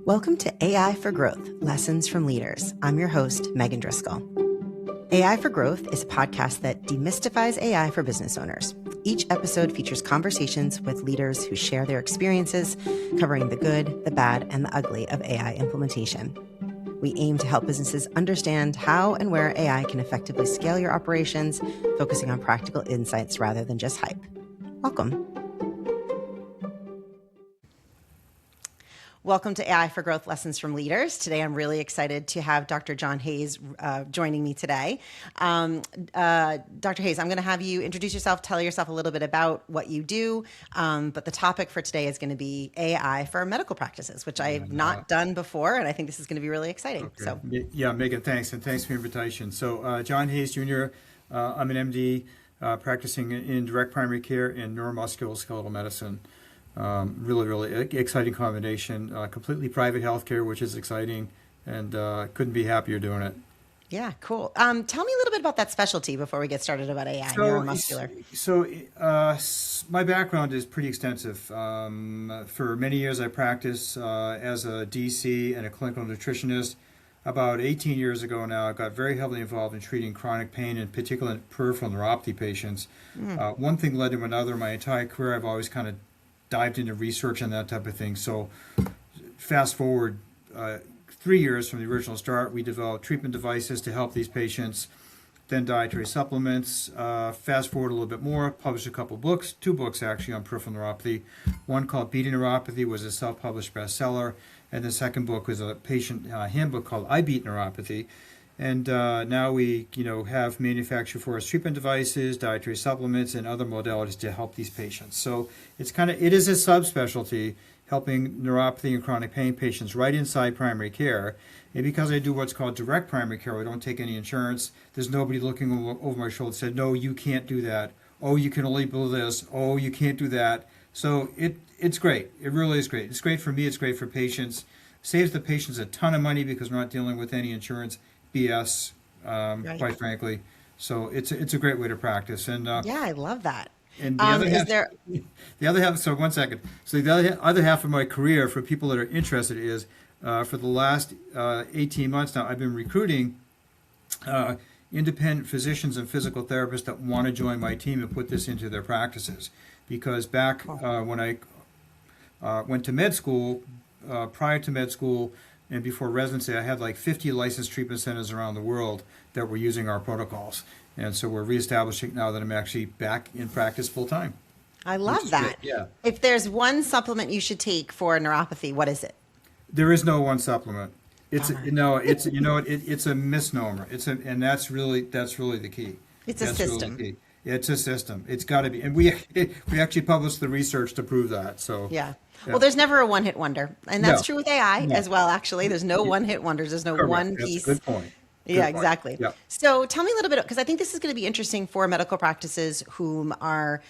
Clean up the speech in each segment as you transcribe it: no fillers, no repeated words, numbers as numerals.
Welcome to AI for Growth, Lessons from Leaders. I'm your host, Megan Driscoll. AI for Growth is a podcast that demystifies AI for business owners. Each episode features conversations with leaders who share their experiences, covering the good, the bad, and the ugly of AI implementation. We aim to help businesses understand how and where AI can effectively scale your operations, focusing on practical insights rather than just hype. Welcome. Welcome to AI for Growth, Lessons from Leaders. Today, I'm really excited to have Dr. John Hayes joining me today. Dr. Hayes, I'm going to have you introduce yourself, tell yourself a little bit about what you do, but the topic for today is going to be AI for medical practices, which I've not done before, and I think this is going to be really exciting. Okay. So, yeah, Megan, thanks, and thanks for the invitation. So, John Hayes Jr., I'm an MD practicing in direct primary care and neuromusculoskeletal medicine. Really exciting combination. Completely private healthcare, which is exciting, and couldn't be happier doing it. Yeah, cool. Tell me a little bit about that specialty before we get started about AI, neuromuscular. So my background is pretty extensive. For many years, I practiced as a DC and a clinical nutritionist. About 18 years ago now, I got very heavily involved in treating chronic pain, in particular peripheral neuropathy patients. One thing led to another. My entire career, I've always kind of dived into research and that type of thing. So fast forward 3 years from the original start, we developed treatment devices to help these patients, then dietary supplements. Fast forward a little bit more, published a couple books, 2 books actually on peripheral neuropathy. One called Beating Neuropathy was a self-published bestseller, and the second book was a patient handbook called I Beat Neuropathy. And now we, have manufactured for us treatment devices, dietary supplements, and other modalities to help these patients. So it is a subspecialty helping neuropathy and chronic pain patients right inside primary care. And because I do what's called direct primary care, I don't take any insurance. There's nobody looking over my shoulder and said, no, you can't do that. Oh, you can only do this. Oh, you can't do that. So it's great. It really is great. It's great for me. It's great for patients. Saves the patients a ton of money because we're not dealing with any insurance BS, Right. quite frankly. So it's a great way to practice. And Yeah, I love that. and the other half, there? the other half. So 1 second. So the other half of my career, for people that are interested, is for the last 18 months now, I've been recruiting independent physicians and physical therapists that want to join my team and put this into their practices. Because back when I went to med school, prior to med school, and before residency, I had like 50 licensed treatment centers around the world that were using our protocols. And so we're reestablishing now that I'm actually back in practice full time. I love that. Good. Yeah. If there's one supplement you should take for neuropathy, what is it? There is no one supplement. It's Bummer. it's a misnomer. And that's really the key. It's a That's really system. the key. It's a system. It's got to be. And we actually published the research to prove that. So Yeah. Yeah. Well, there's never a one-hit wonder. And that's No. true with AI No. as well, actually. There's no one-hit wonders. There's no Correct. one That's a piece. good point. Good Yeah, point. exactly. Yeah. So tell me a little bit, because I think this is going to be interesting for medical practices whom are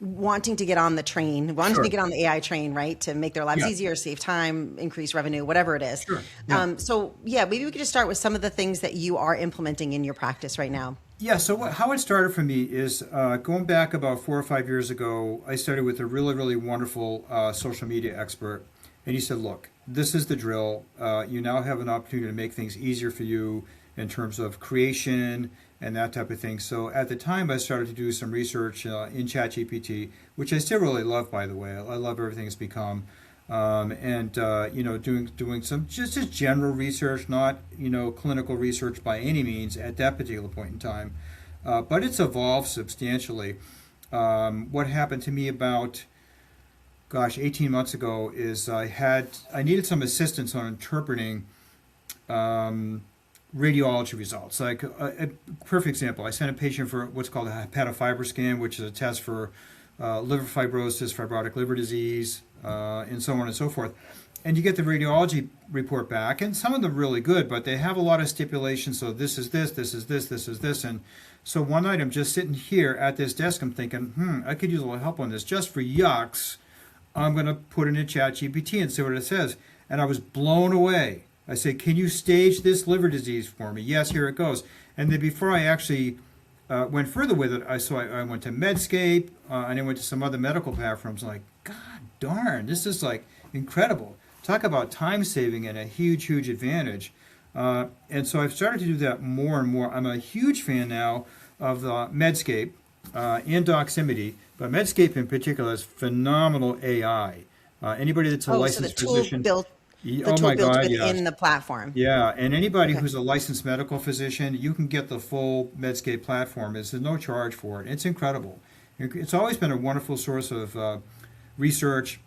wanting to get on the train, wanting Sure. to get on the AI train, right? To make their lives Yeah. easier, save time, increase revenue, whatever it is. Sure. Yeah. Maybe we could just start with some of the things that you are implementing in your practice right now. Yeah, so how it started for me is going back about 4 or 5 years ago, I started with a really wonderful social media expert. And he said, look, this is the drill. You now have an opportunity to make things easier for you in terms of creation and that type of thing. So at the time, I started to do some research in ChatGPT, which I still really love, by the way. I love everything it's become. Doing some just general research, not clinical research by any means at that particular point in time, but it's evolved substantially. What happened to me about 18 months ago is I needed some assistance on interpreting radiology results. Like a perfect example, I sent a patient for what's called a hepatofiber scan, which is a test for liver fibrosis, fibrotic liver disease, and so on and so forth. And you get the radiology report back, and some of them are really good, but they have a lot of stipulations. So this is this, this is this, this is this. And so one night I'm just sitting here at this desk, I'm thinking, I could use a little help on this. Just for yucks, I'm going to put it in ChatGPT and see what it says. And I was blown away. I said, can you stage this liver disease for me? Yes, here it goes. And then before I actually went further with it, I went to Medscape, and I went to some other medical platforms. Like, God darn, this is like incredible. talk about time saving and a huge advantage. And so I've started to do that more and more. I'm a huge fan now of Medscape and Doximity, but Medscape in particular is phenomenal AI. Anybody that's a licensed physician, the oh tool my built God, yes. within the platform. Yeah, and anybody Okay. who's a licensed medical physician, you can get the full Medscape platform. There's no charge for it. It's incredible. It's always been a wonderful source of research.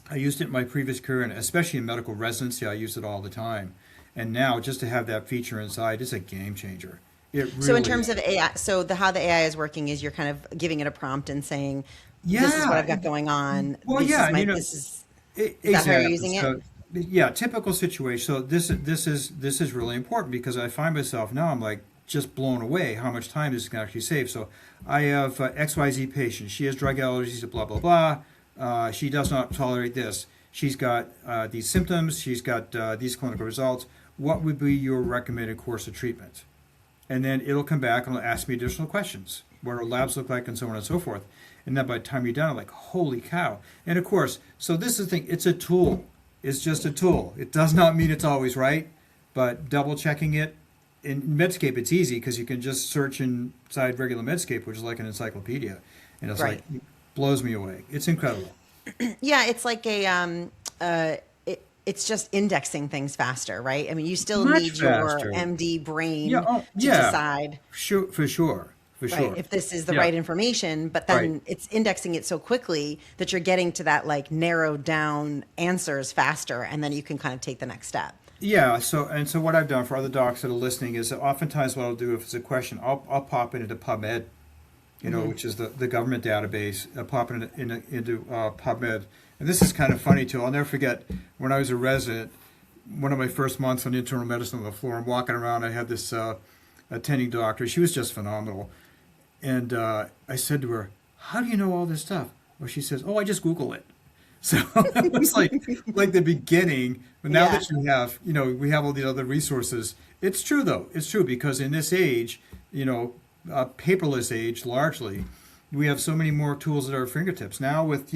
I used it in my previous career, and especially in medical residency, I use it all the time. And now, just to have that feature inside is a game changer. It really So in terms of is. AI, so how the AI is working is you're kind of giving it a prompt and saying, "This is what Yeah. I've got going on. Well, yeah, Is that how you're exactly. using it?" So, yeah, typical situation. So this is really important because I find myself now I'm like just blown away how much time this can actually save. So I have XYZ patient. She has drug allergies, blah blah blah. She does not tolerate this. She's got these symptoms. She's got these clinical results. What would be your recommended course of treatment? And then it'll come back and it'll ask me additional questions. What our labs look like and so on and so forth. And then by the time you're done, I'm like, holy cow. And of course, so this is the thing, it's a tool. It's just a tool. It does not mean it's always right, but double checking it. In Medscape, it's easy because you can just search inside regular Medscape, which is like an encyclopedia. And it's Right. like, it blows me away. It's incredible. Yeah, it's like it's just indexing things faster, right? I mean, you still Much need your faster. MD Yeah, brain oh, to yeah. decide, Sure, for sure. For right, sure. if this is the Yeah. right information, but Right. then it's indexing it so quickly that you're getting to that like narrowed down answers faster, and then you can kind of take the next step. Yeah, so what I've done for other docs that are listening is that oftentimes what I'll do if it's a question, I'll pop it into PubMed, which is the government database, pop it into PubMed. And this is kind of funny too. I'll never forget when I was a resident, one of my first months on internal medicine on the floor. I'm walking around. I had this attending doctor. She was just phenomenal. And I said to her, "How do you know all this stuff?" Well, she says, "Oh, I just Google it." So it was like the beginning. But now Yeah. that you have, we have all these other resources. It's true though. It's true because in this age, paperless age largely, we have so many more tools at our fingertips. Now with,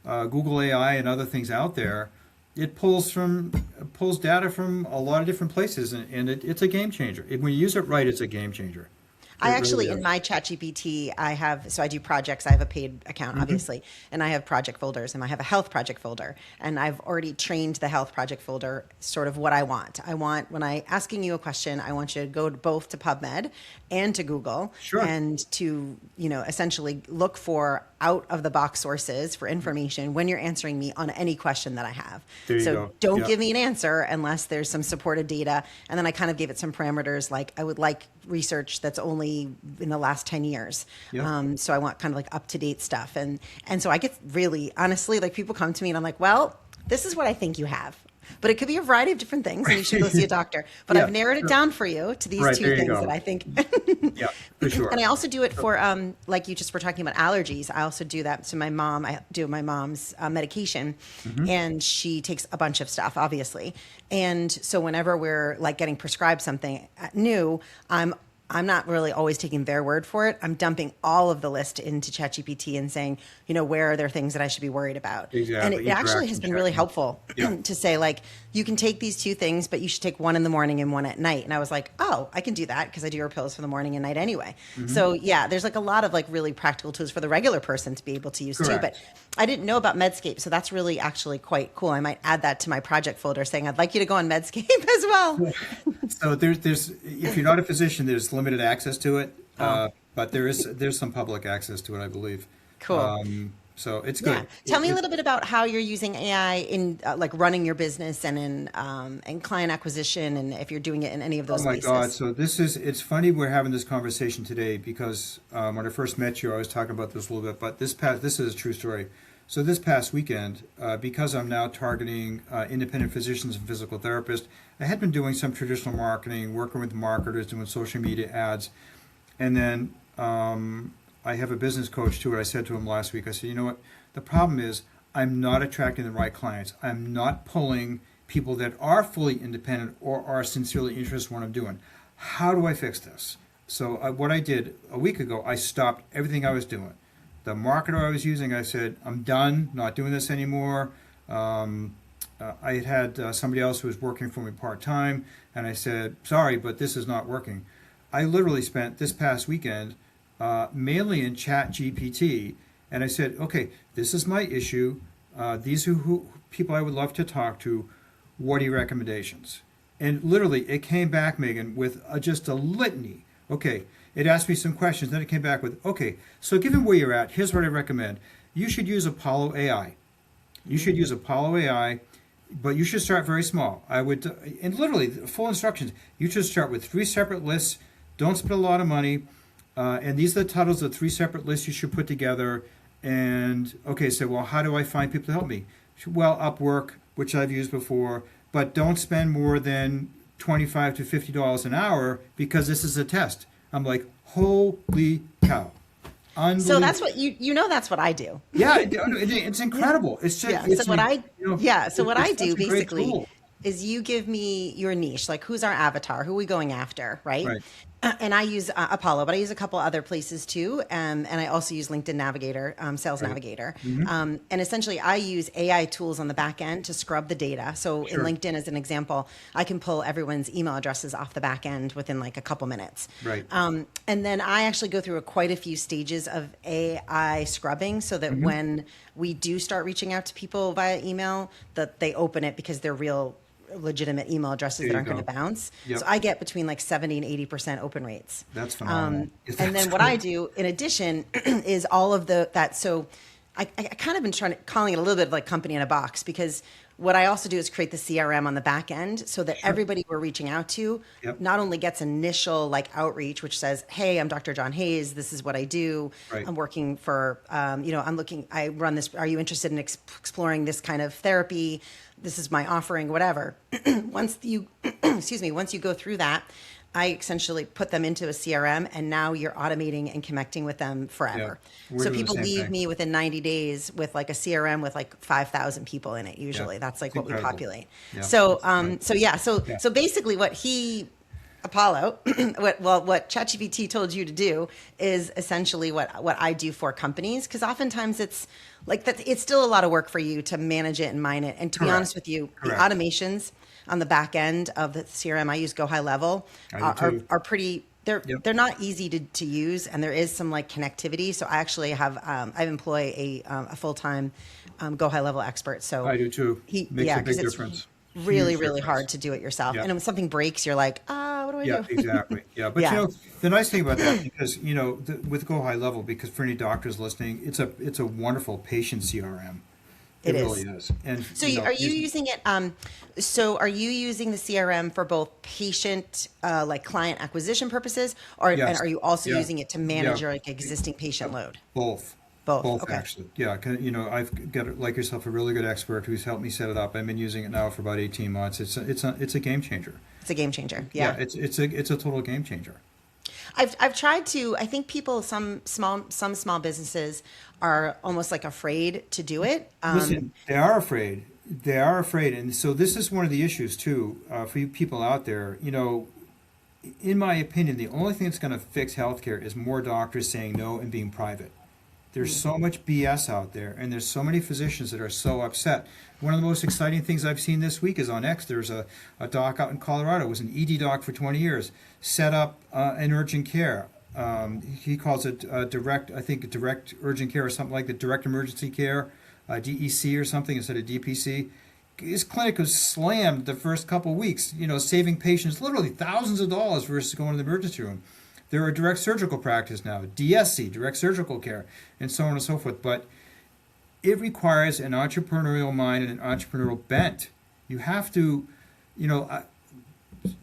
Google AI and other things out there, it pulls data from a lot of different places, and it's a game changer. When you use it right, it's a game changer. I It actually, really in is. my ChatGPT, I do projects. I have a paid account, obviously, and I have project folders, and I have a health project folder. And I've already trained the health project folder sort of what I want. When I asking you a question, I want you to go both to PubMed and to Google Sure. and to, essentially look for out of the box sources for information when you're answering me on any question that I have. There you So go. don't Yeah. give me an answer unless there's some supported data. And then I kind of gave it some parameters, like I would like research that's only in the last 10 years. Yeah. So I want kind of like up to date stuff. And so I get really, honestly, like people come to me and I'm like, well, this is what I think you have. But it could be a variety of different things, and you should go see a doctor. But Yeah, I've narrowed it sure. down for you to these Right, two there you things go. that I think. Yeah, for sure. And I also do it for, like you just were talking about allergies. I also do that to my mom. I do my mom's medication, and she takes a bunch of stuff, obviously. And so whenever we're like getting prescribed something new, I'm not really always taking their word for it. I'm dumping all of the list into ChatGPT and saying, where are there things that I should be worried about? Exactly. And it actually has Interaction been really checking. helpful Yeah. to say, like, you can take these two things, but you should take one in the morning and one at night. And I was like, oh, I can do that because I do her pills for the morning and night anyway. So yeah, there's like a lot of like really practical tools for the regular person to be able to use too. But Correct. I didn't know about Medscape, so that's really actually quite cool. I might add that to my project folder saying I'd like you to go on Medscape as well. So there's if you're not a physician, there's limited access to it, but there's some public access to it, I believe. Cool. So it's Yeah. good. Tell me a little bit about how you're using AI in like running your business and in client acquisition, and if you're doing it in any of Oh those my spaces. God! So it's funny we're having this conversation today because when I first met you, I was talking about this a little bit, but this is a true story. So this past weekend, because I'm now targeting independent physicians and physical therapists, I had been doing some traditional marketing, working with marketers, doing social media ads, and then I have a business coach too. And I said to him last week, I said, you know what? The problem is I'm not attracting the right clients. I'm not pulling people that are fully independent or are sincerely interested in what I'm doing. How do I fix this? So what I did a week ago, I stopped everything I was doing. The marketer I was using, I said, I'm done, not doing this anymore. I had somebody else who was working for me part-time, and I said, sorry, but this is not working. I literally spent this past weekend mainly in Chat GPT, and I said, okay, this is my issue. These are who people I would love to talk to. What are your recommendations? And literally, it came back, Megan, with just a litany. Okay, it asked me some questions. Then it came back with, okay, so given where you're at, here's what I recommend. You should use Apollo AI. You should use Apollo AI, but you should start very small. I would, and literally, full instructions. You should start with 3 separate lists. Don't spend a lot of money. And these are the titles of 3 separate lists you should put together. And, okay, so, well, how do I find people to help me? Well, Upwork, which I've used before, but don't spend more than $25 to $50 an hour because this is a test. I'm like, holy cow. So that's what that's what I do. Yeah, it's incredible. It's just, yeah. it's, so what I what I do basically is you give me your niche, like who's our avatar, who are we going after, right? And I use Apollo, but I use a couple other places too, and I also use LinkedIn Navigator, Sales Navigator, and essentially I use AI tools on the back end to scrub the data. So in LinkedIn, as an example, I can pull everyone's email addresses off the back end within like a couple minutes. And then I actually go through quite a few stages of AI scrubbing, so that when we do start reaching out to people via email, that they open it because they're real legitimate email addresses that aren't going to bounce. So I get between like 70 and 80% open rates. That's phenomenal. And then what I do in addition is all of that. So I kind of been calling it a little bit of like company in a box, because what I also do is create the CRM on the back end so that everybody we're reaching out to not only gets initial like outreach, which says, hey, I'm Dr. John Hayes. This is what I do. I'm working for, I run this. Are you interested in exploring this kind of therapy? This is my offering, whatever. Once you go through that, I essentially put them into a CRM, and now you're automating and connecting with them forever. So people leave me within 90 days with like a CRM with like 5,000 people in it. Usually that's like what we populate. So basically what Apollo, what ChatGPT told you to do is essentially what I do for companies, because oftentimes it's like that. It's still a lot of work for you to manage it and mine it. And to be honest with you, the automations on the back end of the CRM I use, Go High Level, are pretty. They're not easy to use, and there is some like connectivity. So I actually have I employ a full-time Go High Level expert. So I do too. Makes a big difference. Really hard to do it yourself. And when something breaks, you're like, what do I do? Exactly. But you know, the nice thing about that, because you know, with Go High Level, because for any doctors listening, it's a wonderful patient CRM. It really is. And so are you using it? So are you using the CRM for both patient, like client acquisition purposes, and are you also using it to manage your like existing patient load? Both. Okay. Actually. Yeah. You know, I've got, like yourself, a really good expert who's helped me set it up. I've been using it now for about 18 months. It's a game changer. It's a game changer. Yeah. It's a total game changer. I've tried to. I think people, some small businesses are almost like afraid to do it. Listen, they are afraid. And so this is one of the issues too, for you people out there. You know, in my opinion, the only thing that's going to fix healthcare is more doctors saying no and being private. There's so much BS out there, and there's so many physicians that are so upset. One of the most exciting things I've seen this week is on X. There's a doc out in Colorado, was an ED doc for 20 years, set up an urgent care. He calls it direct urgent care or something like that, direct emergency care, DEC or something instead of DPC. His clinic was slammed the first couple of weeks, you know, saving patients literally thousands of dollars versus going to the emergency room. They're a direct surgical practice now, DSC, direct surgical care, and so on and so forth. But it requires an entrepreneurial mind and an entrepreneurial bent. You have to, you know,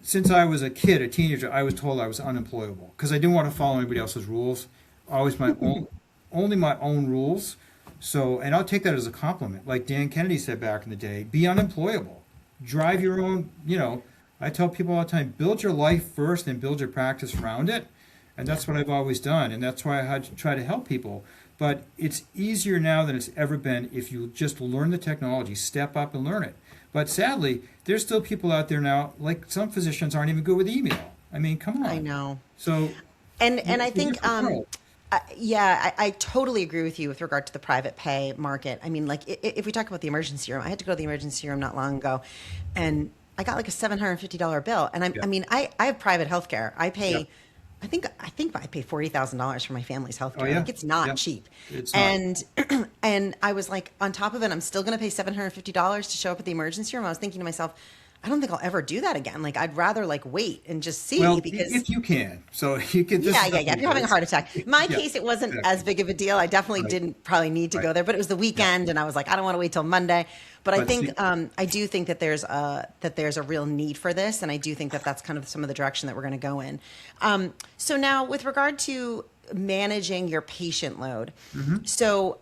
since I was a teenager, I was told I was unemployable because I didn't want to follow anybody else's rules. Always only my own rules. So, and I'll take that as a compliment. Like Dan Kennedy said back in the day, be unemployable. Drive your own, you know, I tell people all the time, build your life first and build your practice around it. And that's what I've always done. And that's why I had to try to help people. But it's easier now than it's ever been if you just learn the technology, step up and learn it. But sadly, there's still people out there now, like some physicians aren't even good with email. I mean, come on. I know. So, and I think I totally agree with you with regard to the private pay market. I mean, like if we talk about the emergency room, I had to go to the emergency room not long ago, and I got like a $750 bill. And Yeah. I mean, I have private health care. I Yeah. pay, I think I pay $40,000 for my family's health Oh care. yeah. Like it's not Yeah. cheap. It's not. And and I was like, on top of it, I'm still going to pay $750 to show up at the emergency room. I was thinking to myself, I don't think I'll ever do that again. Like I'd rather like wait and just see Well, because if you can, so you can. This yeah, is yeah, yeah. If you're having a heart attack. In my Yeah, case, it wasn't exactly. as big of a deal. I definitely Right. didn't probably need to Right. go there, but it was the weekend, and I was like, I don't want to wait till Monday. But I But think see- I do think that there's a real need for this, and I do think that that's kind of some of the direction that we're going to go in. So now, with regard to managing your patient load, so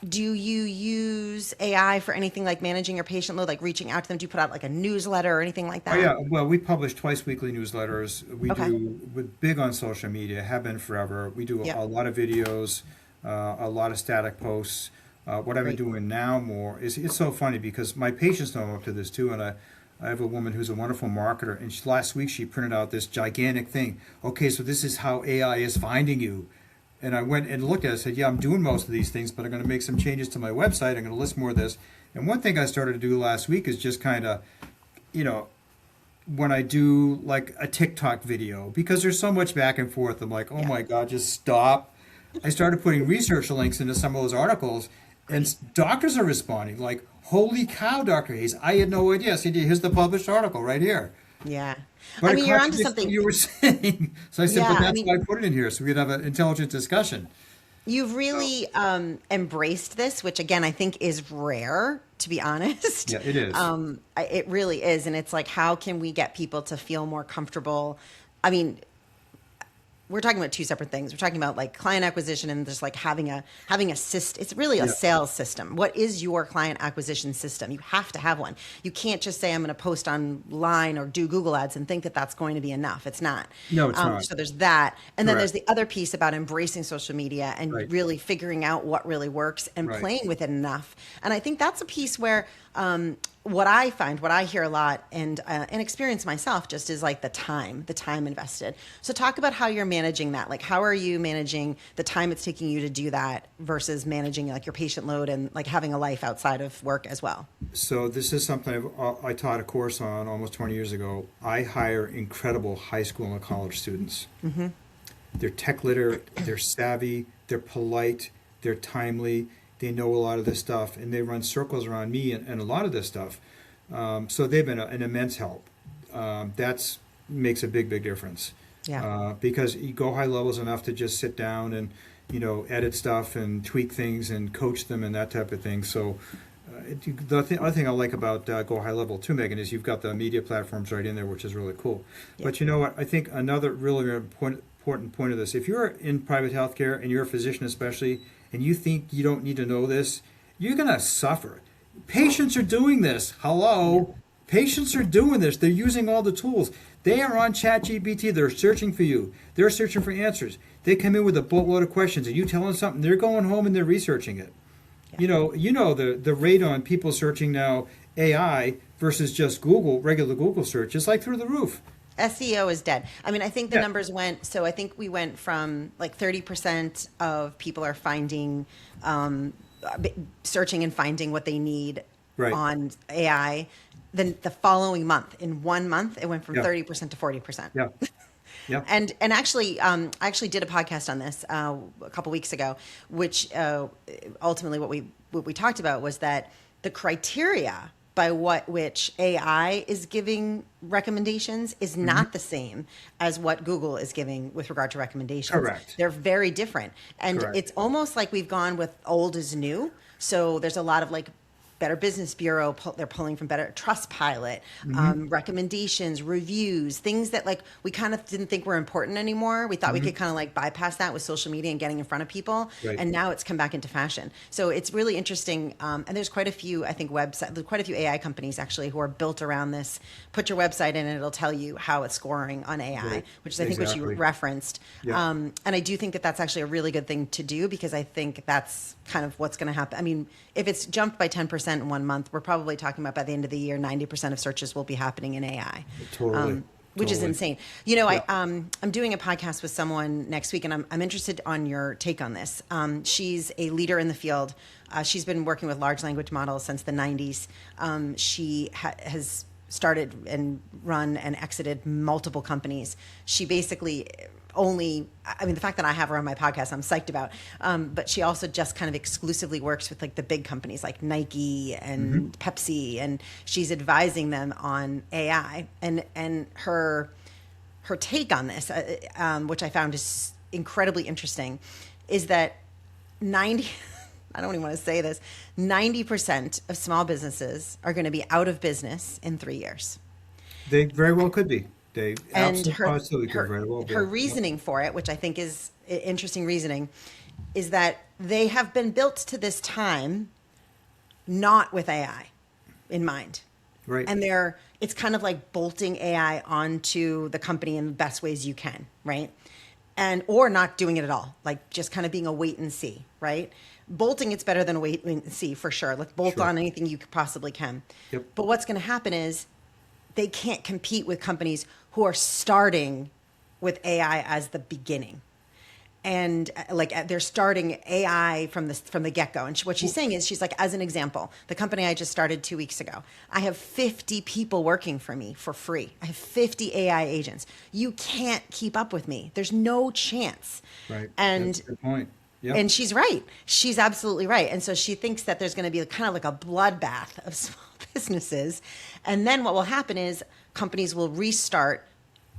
do you use AI for anything like managing your patient load, like reaching out to them? Do you put out like a newsletter or anything like that? Oh yeah, well, we publish twice weekly newsletters. We Okay. we're big on social media, have been forever. We do Yep. a lot of videos, a lot of static posts. What I've been Great. doing now more is it's so funny because my patients know I'm up to this too, and I have a woman who's a wonderful marketer, and last week she printed out this gigantic thing. Okay, so this is how AI is finding you. And I went and looked at it and said, yeah, I'm doing most of these things, but I'm going to make some changes to my website. I'm going to list more of this. And one thing I started to do last week is just kind of, you know, when I do like a TikTok video, because there's so much back and forth, I'm like, oh Yeah. my God, just stop. I started putting research links into some of those articles, and doctors are responding like, holy cow, Dr. Hayes, I had no idea. I said, here's the published article right here. Yeah. But I it mean, you're onto contradicts something. what you were saying. So I said, Yeah, but I that's mean- why I put it in here, so we could have an intelligent discussion. You've really embraced this, which again I think is rare, to be honest. Yeah, it is. It really is, and it's like, how can we get people to feel more comfortable? I mean, we're talking about two separate things. We're talking about like client acquisition and just like having a system. It's really a Yeah. sales system. What is your client acquisition system? You have to have one. You can't just say I'm going to post online or do Google ads and think that that's going to be enough. It's not. No, it's not. So there's that, and then Correct. there's the other piece about embracing social media and Right. really figuring out what really works and Right. playing with it enough. And I think that's a piece where what I find, what I hear a lot and experience myself just is like the time invested. So talk about how you're managing that. Like, how are you managing the time it's taking you to do that versus managing like your patient load and like having a life outside of work as well? So this is something I taught a course on almost 20 years ago. I hire incredible high school and college students. Mm-hmm. They're tech literate, they're savvy, they're polite, they're timely, they know a lot of this stuff, and they run circles around me and a lot of this stuff. So they've been an immense help. That's makes a big difference. Yeah. Because you go high levels enough to just sit down and, edit stuff and tweak things and coach them and that type of thing. So the other thing I like about Go High Level too, Megan, is you've got the media platforms right in there, which is really cool. Yeah. But you know what? I think another really important point of this, if you're in private healthcare and you're a physician especially, and you think you don't need to know this, you're going to suffer. Patients are doing this. Hello? Patients are doing this. They're using all the tools. They are on ChatGPT. They're searching for you. They're searching for answers. They come in with a boatload of questions, and you tell them something. They're going home and they're researching it. Yeah. You know the rate on people searching now AI versus just Google, regular Google search, is like through the roof. SEO is dead. I mean, I think the Yeah. numbers went, so I think we went from like 30% of people are finding, searching and finding what they need Right. on AI. Then the following month, in 1 month, it went from Yeah. 30% to 40%. Yeah. Yeah. And actually, I actually did a podcast on this a couple weeks ago, which ultimately what we talked about was that the criteria by which AI is giving recommendations is not the same as what Google is giving with regard to recommendations. Correct. They're very different, and Correct. it's almost like we've gone with old is new. So there's a lot of like Better Business Bureau, they're pulling from Better Trustpilot, recommendations, reviews, things that like we kind of didn't think were important anymore. We thought we could kind of like bypass that with social media and getting in front of people. Right. And now it's come back into fashion. So it's really interesting. And there's quite a few, I think, there's quite a few AI companies actually who are built around this. Put your website in and it'll tell you how it's scoring on AI, Right. which is I think what you Exactly. referenced. Yeah. And I do think that that's actually a really good thing to do because I think that's kind of what's going to happen. I mean, if it's jumped by 10% in 1 month, we're probably talking about by the end of the year, 90% of searches will be happening in AI. Totally. which is Totally. insane. You know, Yeah. I'm doing a podcast with someone next week, and I'm interested on your take on this. She's a leader in the field. She's been working with large language models since the 90s. She has started and run and exited multiple companies. She basically the fact that I have her on my podcast, I'm psyched about. But she also just kind of exclusively works with like the big companies like Nike and Pepsi, and she's advising them on AI. And her take on this, which I found is incredibly interesting, is that 90, I don't even want to say this, 90% of small businesses are going to be out of business in 3 years. They very well could be. They And absolutely could very well be. her reasoning for it, which I think is interesting reasoning, is that they have been built to this time not with AI in mind. Right. And it's kind of like bolting AI onto the company in the best ways you can, right? Or not doing it at all, like just kind of being a wait and see, right? Bolting, it's better than a wait and see for sure. Like bolt on anything you possibly can. Yep. But what's going to happen is they can't compete with companies who are starting with AI as the beginning. And they're starting AI from the get-go. And what she's saying is, she's like, as an example, the company I just started 2 weeks ago, I have 50 people working for me for free. I have 50 AI agents. You can't keep up with me. There's no chance. Right. And that's a good point. Yep. And she's right. She's absolutely right. And so she thinks that there's going to be kind of like a bloodbath of small businesses. And then what will happen is companies will restart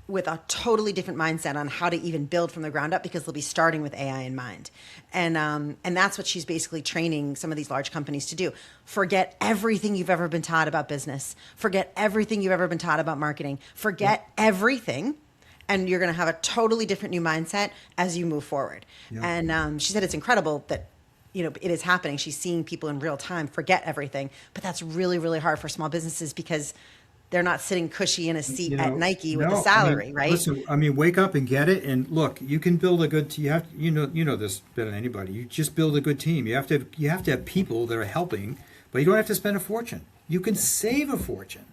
with a totally different mindset on how to even build from the ground up, because they'll be starting with AI in mind. And that's what she's basically training some of these large companies to do. Forget everything you've ever been taught about business. Forget everything you've ever been taught about marketing. Forget everything. And you're going to have a totally different new mindset as you move forward. Yeah. And she said it's incredible that, it is happening. She's seeing people in real time forget everything. But that's really, really hard for small businesses, because they're not sitting cushy in a seat at Nike with a salary, right? Listen, wake up and get it. And look, you can build a good team. You know this better than anybody. You just build a good team. You have to have people that are helping, but you don't have to spend a fortune. You can save a fortune.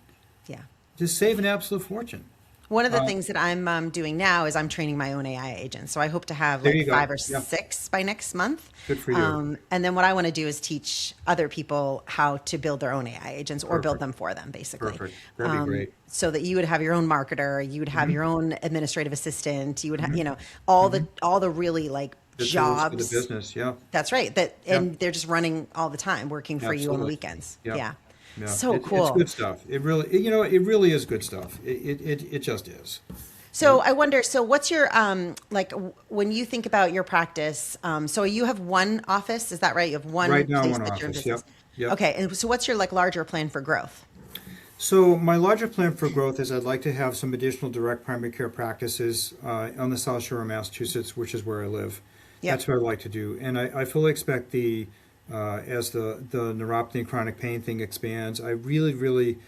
Yeah. Just save an absolute fortune. One of the things that I'm doing now is I'm training my own AI agents. So I hope to have like 5 or 6 by next month. Good for you. And then what I want to do is teach other people how to build their own AI agents or build them for them, basically. Perfect. That'd be great. So that you would have your own marketer, you would have your own administrative assistant, you would have, all the really like the jobs. For the business, yeah. That's right. And they're just running all the time, working for you on the weekends. Yeah. Yeah. So cool. It's good stuff. It really is good stuff. It just is. So I wonder, what's your, when you think about your practice, so you have one office, is that right? You have one right now, place one that you're in office, business. Yep. Okay, and so what's your larger plan for growth? So my larger plan for growth is I'd like to have some additional direct primary care practices on the South Shore of Massachusetts, which is where I live. Yep. That's what I'd like to do. And I fully expect as the neuropathy and chronic pain thing expands, I really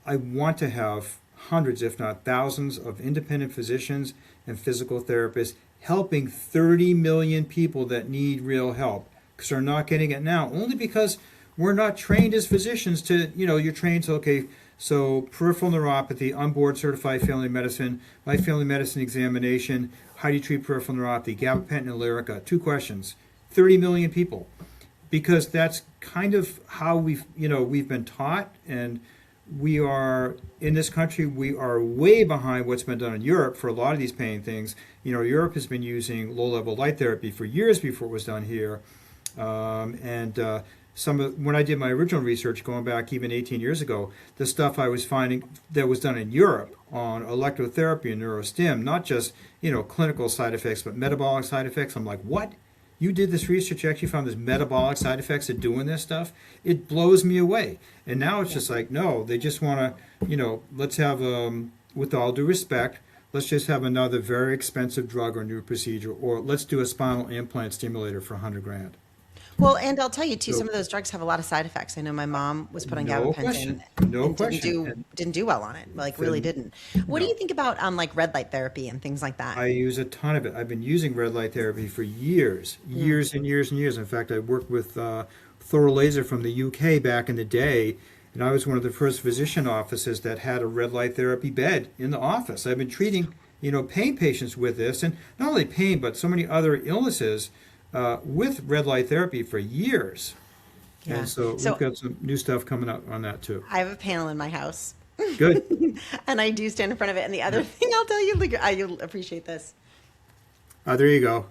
want to have hundreds, if not thousands, of independent physicians and physical therapists helping 30 million people that need real help, because they're not getting it now, only because we're not trained as physicians to, you're trained to, okay, so peripheral neuropathy, on board certified family medicine, my family medicine examination, how do you treat peripheral neuropathy, gabapentin and Lyrica, 2 questions, 30 million people. Because that's kind of how we've been taught, and we are, in this country, we are way behind what's been done in Europe for a lot of these pain things. Europe has been using low-level light therapy for years before it was done here. When I did my original research, going back even 18 years ago, the stuff I was finding that was done in Europe on electrotherapy and neurostim, not just, clinical side effects, but metabolic side effects, I'm like, what? You did this research, you actually found there's metabolic side effects of doing this stuff? It blows me away. And now it's just like, no, they just want to, let's have, with all due respect, let's just have another very expensive drug or new procedure, or let's do a spinal implant stimulator for $100,000. Well, and I'll tell you too, some of those drugs have a lot of side effects. I know my mom was put on gabapentin and didn't do well on it. Really didn't. What do you think about red light therapy and things like that? I use a ton of it. I've been using red light therapy for years and years and years. In fact, I worked with Thor Laser from the UK back in the day, And I was one of the first physician offices that had a red light therapy bed in the office. I've been treating, pain patients with this, and not only pain, but so many other illnesses with red light therapy for years. Yeah. And so So we've got some new stuff coming up on that too. I have a panel in my house. Good. And I do stand in front of it. And the other thing I'll tell you, you'll appreciate this. There you go.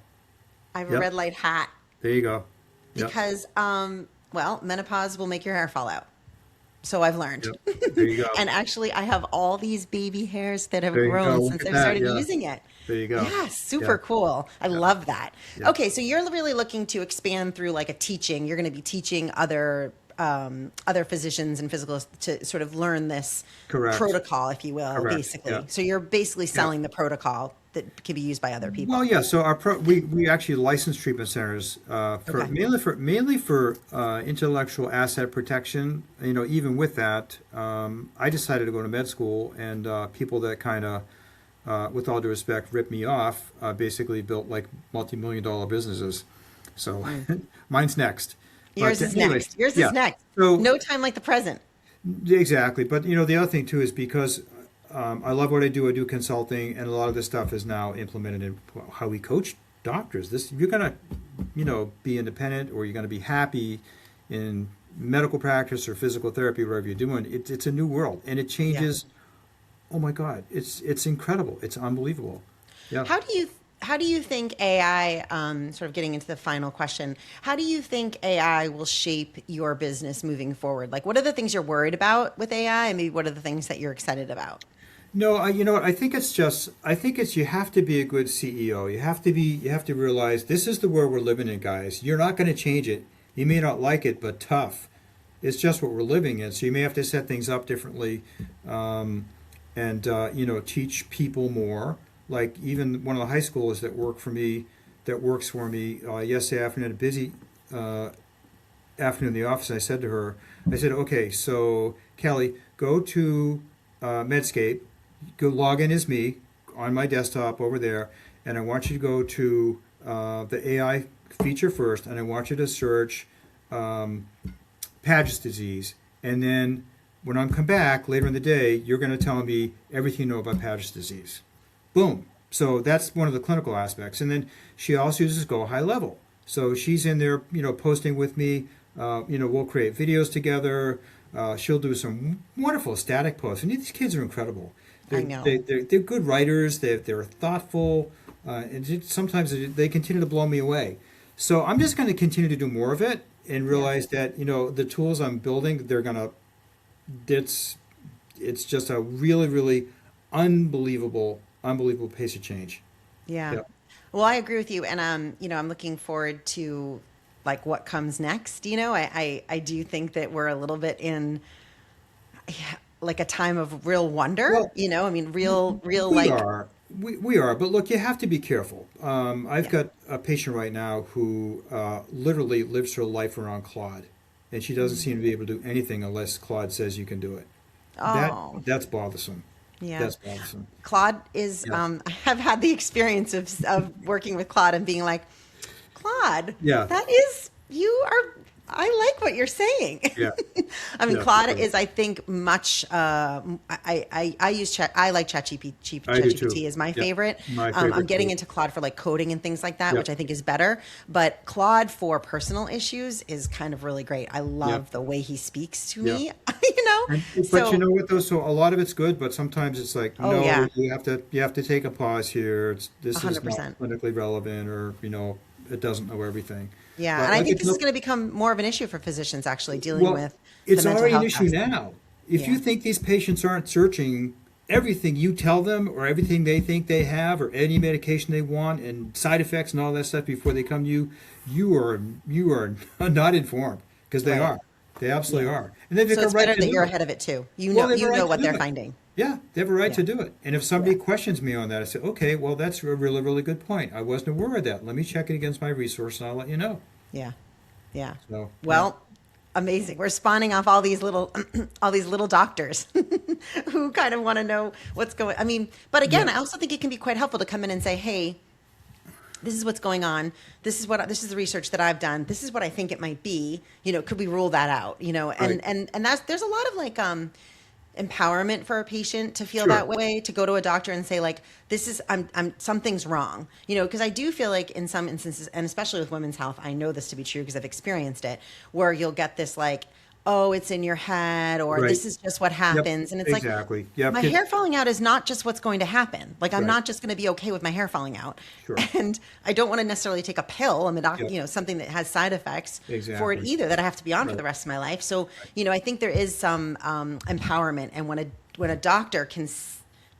I have a Yep. red light hat There you go. Yep. because, menopause will make your hair fall out. So I've learned. Yep. There you go. And actually, I have all these baby hairs that have There you go. grown Look since at I've that. started Yeah. using it. There you go. Yeah, super Yeah. cool. I love that. Yeah. Okay, so you're really looking to expand through like a teaching. You're going to be teaching other physicians and physicalists to sort of learn this Correct. protocol, if you will, Correct. basically. Yeah. So you're basically selling the protocol that can be used by other people. Well, yeah. So we actually license treatment centers for Okay. mainly for intellectual asset protection. Even with that, I decided to go to med school, and people that kind of, with all due respect, ripped me off. Basically, built like multi-million-dollar businesses. So mine's next. Yours But is anyways, next. Yours yeah. is next. So No time like the present. exactly. But the other thing too is because I love what I do. I do consulting, and a lot of this stuff is now implemented in how we coach doctors. You're gonna, be independent, or you're gonna be happy in medical practice or physical therapy, whatever you're doing. It's a new world, and it changes. Oh my God, it's incredible. It's unbelievable. Yeah. How do you think AI, sort of getting into the final question, how do you think AI will shape your business moving forward? Like, what are the things you're worried about with AI, and maybe what are the things that you're excited about? No, you know what? I think it's you have to be a good CEO. You have to realize this is the world we're living in, guys. You're not going to change it. You may not like it, but tough. It's just what we're living in. So you may have to set things up differently, and teach people more. Like even one of the high schoolers that works for me, yesterday afternoon, a busy afternoon in the office. I said to her, okay, so Kelly, go to Medscape, go log in as me on my desktop over there, and I want you to go to the AI feature first, and I want you to search Paget's disease, and then when I come back later in the day, you're going to tell me everything you know about Paget's disease. Boom. So that's one of the clinical aspects. And then she also uses Go High Level. So she's in there, posting with me. We'll create videos together. She'll do some wonderful static posts. And these kids are incredible. I know. They're good writers. They're thoughtful. And sometimes they continue to blow me away. So I'm just going to continue to do more of it and realize that, the tools I'm building, it's just a really, really unbelievable pace of change. Yeah. Yep. Well, I agree with you. And, I'm looking forward to like what comes next. I do think that we're a little bit in like a time of real wonder, Well, real, we like, are. We are. But look, you have to be careful. I've got a patient right now who literally lives her life around Claude. And she doesn't seem to be able to do anything unless Claude says you can do it. oh, That's bothersome. yeah. That's bothersome. Claude is, Yeah. I have had the experience of working with Claude and being like, Claude, Yeah. I like what you're saying. Yeah. Yeah, Claude for sure. is, I think, much. I use Chat. I like ChatGPT. I do too. ChatGPT is my Yep. favorite. My I'm favorite getting tool. into Claude for like coding and things like that, Yep. which I think is better. But Claude for personal issues is kind of really great. I love Yep. the way he speaks to Yep. me. But you know what though? So a lot of it's good, but sometimes it's like, Oh, no, yeah. you have to take a pause here. This is not 100%. clinically relevant, or it doesn't know everything. Yeah, But and I like think it's this is no- going to become more of an issue for physicians actually dealing Well, with it's the mental already an health issue aspect. now. If Yeah. you think these patients aren't searching everything you tell them, or everything they think they have, or any medication they want, and side effects and all that stuff before they come to you, you are not informed, because they Right. are. They absolutely are. And they've So got it's a right better to that do you're it. ahead of it too. Well, they have a right to what do they're it. finding. Yeah, they have a right Yeah. to do it. And if somebody questions me on that, I say, okay, well, that's a really, really good point. I wasn't aware of that. Let me check it against my resource, and I'll let you know. Yeah, yeah. So, Well, amazing. We're spawning off all these little doctors who kind of want to know what's going. But again, Yeah. I also think it can be quite helpful to come in and say, "Hey, this is what's going on. This is the research that I've done. This is what I think it might be. Could we rule that out? And there's a lot of like empowerment for a patient to feel that way, to go to a doctor and say like, I'm something's wrong, because I do feel like in some instances, and especially with women's health, I know this to be true because I've experienced it, where you'll get this like, oh, it's in your head, or this is just what happens. And it's like, my hair falling out is not just what's going to happen. Like, I'm not just going to be okay with my hair falling out. And I don't want to necessarily take a pill, something that has side effects for it either, that I have to be on for the rest of my life. So, I think there is some empowerment. And when a doctor can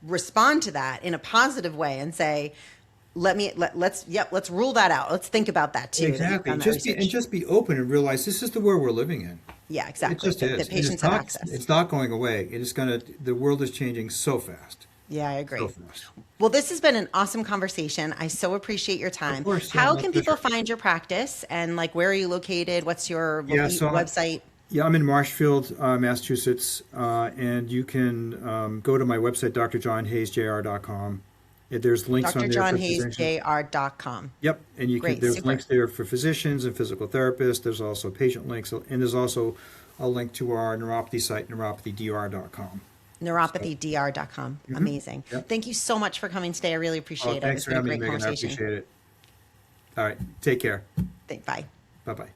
respond to that in a positive way and say, let's rule that out. Let's think about that too. Exactly. Just be open and realize this is the world we're living in. Yeah, exactly. It just is. The patients have access. It's not going away. The world is changing so fast. Yeah, I agree. So fast. Well, this has been an awesome conversation. I so appreciate your time. Of course, how can people find your practice, and like, where are you located? What's your website? I'm in Marshfield, Massachusetts, and you can go to my website, drjohnhayesjr.com. There's links on there. drjohnhayesjr.com. Yep, and there's links there for physicians and physical therapists. There's also patient links, and there's also a link to our neuropathy site, neuropathdr.com. NeuropathyDR.com. Amazing. Yep. Thank you so much for coming today. I really appreciate it. Thanks for having me, Megan. I appreciate it. All right, take care. Bye. Bye-bye.